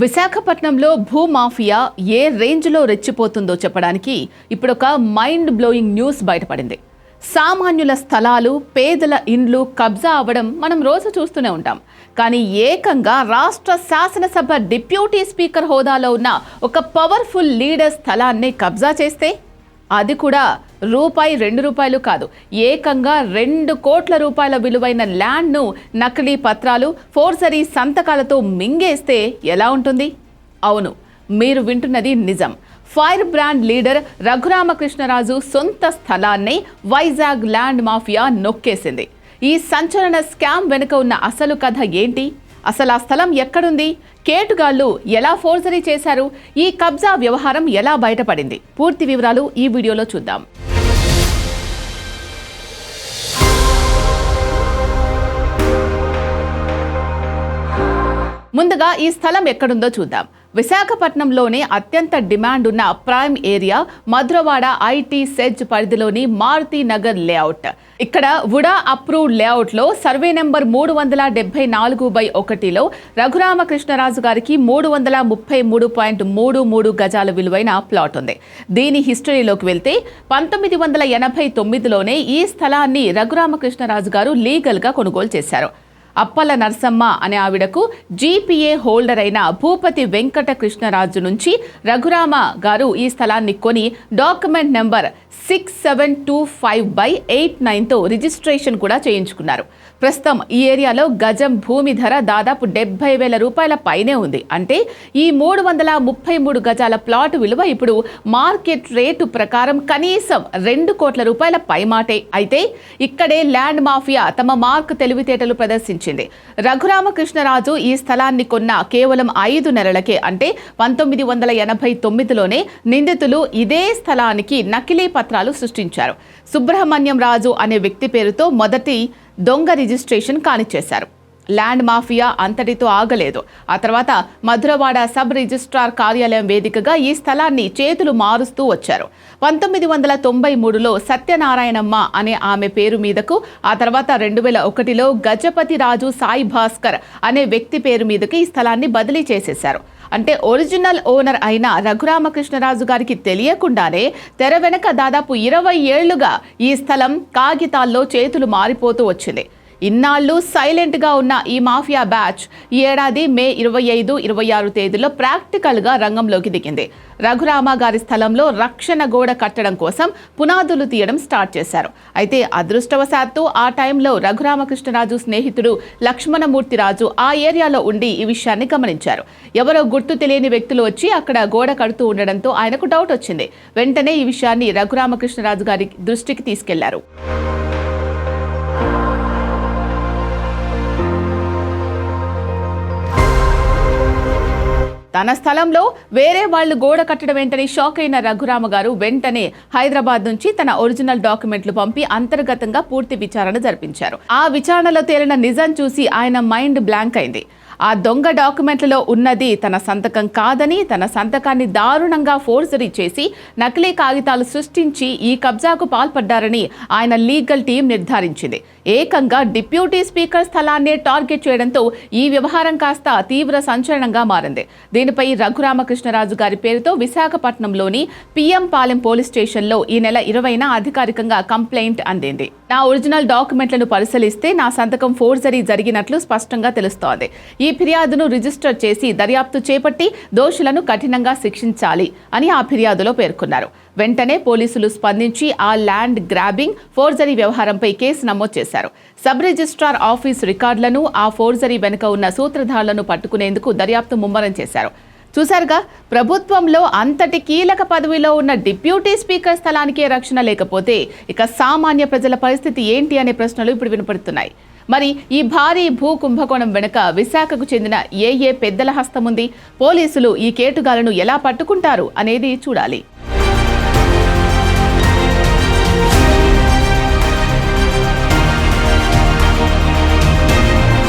విశాఖపట్నంలో భూమాఫియా ఏ రేంజ్లో రెచ్చిపోతుందో చెప్పడానికి ఇప్పుడు ఒక మైండ్ బ్లోయింగ్ న్యూస్ బయటపడింది. సామాన్యుల స్థలాలు, పేదల ఇండ్లు కబ్జా అవ్వడం మనం రోజు చూస్తూనే ఉంటాం. కానీ ఏకంగా రాష్ట్ర శాసనసభ డిప్యూటీ స్పీకర్ హోదాలో ఉన్న ఒక పవర్ఫుల్ లీడర్ స్థలాన్ని కబ్జా చేస్తే, అది కూడా రూపాయి 2 రూపాయలు కాదు, ఏకంగా 2 కోట్ల రూపాయల విలువైన ల్యాండ్ను నకిలీ పత్రాలు, ఫోర్జరీ సంతకాలతో మింగేస్తే ఎలా ఉంటుంది? అవును, మీరు వింటున్నది నిజం. ఫైర్ బ్రాండ్ లీడర్ రఘురామకృష్ణరాజు సొంత స్థలాన్ని వైజాగ్ ల్యాండ్ మాఫియా నొక్కేసింది. ఈ సంచలన స్కామ్ వెనుక ఉన్న అసలు కథ ఏంటి? అసలు ఆ స్థలం ఎక్కడుంది? కేటుగాళ్లు ఎలా ఫోర్జరీ చేశారు? ఈ కబ్జా వ్యవహారం ఎలా బయటపడింది? పూర్తి వివరాలు ఈ వీడియోలో చూద్దాం. ముందుగా ఈ స్థలం ఎక్కడుందో చూద్దాం. విశాఖపట్నంలోనే అత్యంత డిమాండ్ ఉన్న prime area Madhurawada IT SEZ పరిధిలోని మారుతి నగర్ లేఅవుట్. ఇక్కడ వుడా అప్రూవ్డ్ లేఅవుట్లో సర్వే నెంబర్ 374/1లో రఘురామకృష్ణరాజు గారికి 333.33 గజాల విలువైన ప్లాట్ ఉంది. దీని హిస్టరీలోకి వెళ్తే 1989లోనే ఈ స్థలాన్ని రఘురామకృష్ణరాజు గారు లీగల్గా కొనుగోలు చేశారు. అప్పల నరసమ్మ అనే ఆవిడకు జీపీఏ హోల్డర్ అయిన భూపతి వెంకట కృష్ణరాజు నుంచి రఘురామ గారు ఈ స్థలాన్ని కొని డాక్యుమెంట్ నెంబర్ 6725/89తో రిజిస్ట్రేషన్ కూడా చేయించుకున్నారు. ప్రస్తుతం ఈ ఏరియాలో గజం భూమి ధర దాదాపు 70,000 రూపాయల పైనే ఉంది. అంటే ఈ 333 గజాల ప్లాట్ విలువ ఇప్పుడు మార్కెట్ రేటు ప్రకారం కనీసం 2 కోట్ల రూపాయల పైమాటే. అయితే ఇక్కడే ల్యాండ్ మాఫియా తమ మార్క్ తెలివితేటలు ప్రదర్శించింది. రఘురామకృష్ణరాజు ఈ స్థలాన్ని కొన్న కేవలం 5 నెలలకే, అంటే 1989లోనే నిందితులు ఇదే స్థలానికి నకిలీ పత్రాలు సృష్టించారు. సుబ్రహ్మణ్యం రాజు అనే వ్యక్తి పేరుతో మొదటి దొంగ రిజిస్ట్రేషన్ కానిచ్చేశారు. ల్యాండ్ మాఫియా అంతటితో ఆగలేదు. ఆ తర్వాత మధురవాడ సబ్ రిజిస్ట్రార్ కార్యాలయం వేదికగా ఈ స్థలాన్ని చేతులు మారుస్తూ వచ్చారు. 1993లో సత్యనారాయణమ్మ అనే ఆమె పేరు మీదకు, ఆ తర్వాత 2001లో గజపతి రాజు సాయి భాస్కర్ అనే వ్యక్తి పేరు మీదకి ఈ స్థలాన్ని బదిలీ చేసేశారు. అంటే ఒరిజినల్ ఓనర్ అయిన రఘురామకృష్ణరాజు గారికి తెలియకుండానే తెర వెనక దాదాపు 20 ఏళ్లుగా ఈ స్థలం కాగితాల్లో చేతులు మారిపోతూ వచ్చింది. ఇన్నాళ్ళు సైలెంట్గా ఉన్న ఈ మాఫియా బ్యాచ్ ఈ ఏడాది మే 25, 26 తేదీలో ప్రాక్టికల్గా రంగంలోకి దిగింది. రఘురామ గారి స్థలంలో రక్షణ గోడ కట్టడం కోసం పునాదులు తీయడం స్టార్ట్ చేశారు. అయితే అదృష్టవశాత్తు ఆ టైంలో రఘురామకృష్ణరాజు స్నేహితుడు లక్ష్మణమూర్తిరాజు ఆ ఏరియాలో ఉండి ఈ విషయాన్ని గమనించారు. ఎవరో గుర్తు తెలియని వ్యక్తులు వచ్చి అక్కడ గోడ కడుతూ ఉండడంతో ఆయనకు డౌట్ వచ్చింది. వెంటనే ఈ విషయాన్ని రఘురామకృష్ణరాజు గారి దృష్టికి తీసుకెళ్లారు. తన స్థలంలో వేరే వాళ్ళు గోడ కట్టడం వెంటనే షాక్ అయిన రఘురామ గారు వెంటనే హైదరాబాద్ నుంచి తన ఒరిజినల్ డాక్యుమెంట్లు పంపి అంతర్గతంగా పూర్తి విచారణ జరిపించారు. ఆ విచారణలో తేలిన నిజం చూసి ఆయన మైండ్ బ్లాంక్ అయింది. ఆ దొంగ డాక్యుమెంట్లలో ఉన్నది తన సంతకం కాదని, తన సంతకాన్ని దారుణంగా ఫోర్జరీ చేసి నకిలీ కాగితాలు సృష్టించి ఈ కబ్జాకు పాల్పడ్డారని ఆయన లీగల్ టీం నిర్ధారించింది. ఏకంగా డిప్యూటీ స్పీకర్ స్థలాన్నే టార్గెట్ చేయడంతో ఈ వ్యవహారం కాస్త తీవ్ర సంచలనంగా మారింది. దీనిపై రఘురామకృష్ణరాజు గారి పేరుతో విశాఖపట్నంలోని పిఎం పాలెం పోలీస్ స్టేషన్లో ఈ నెల 20న అధికారికంగా కంప్లైంట్ అందింది. నా ఒరిజినల్ డాక్యుమెంట్లను పరిశీలిస్తే నా సంతకం ఫోర్జరీ జరిగినట్లు స్పష్టంగా తెలుస్తోంది. ఈ ఫిర్యాదును రిజిస్టర్ చేసి దర్యాప్తు చేపట్టి దోషులను కఠినంగా శిక్షించాలి అని ఆ ఫిర్యాదులో పేర్కొన్నారు. వెంటనే పోలీసులు స్పందించి ఆ ల్యాండ్ గ్రాబింగ్, ఫోర్జరీ వ్యవహారంపై కేసు నమోదు చేశారు. సబ్ రిజిస్ట్రార్ ఆఫీస్ రికార్డులను, ఆ ఫోర్జరీ వెనుక ఉన్న సూత్రధారులను పట్టుకునేందుకు దర్యాప్తు ముమ్మరం చేశారు. చూశారుగా, ప్రభుత్వంలో అంతటి కీలక పదవిలో ఉన్న డిప్యూటీ స్పీకర్ స్థలానికే రక్షణ లేకపోతే ఇక సామాన్య ప్రజల పరిస్థితి ఏంటి అనే ప్రశ్నలు ఇప్పుడు వినపడుతున్నాయి. మరి ఈ భారీ భూ కుంభకోణం వెనుక విశాఖకు చెందిన ఏ పెద్దల హస్తముంది? పోలీసులు ఈ కేటుగాలను ఎలా పట్టుకుంటారు అనేది చూడాలి.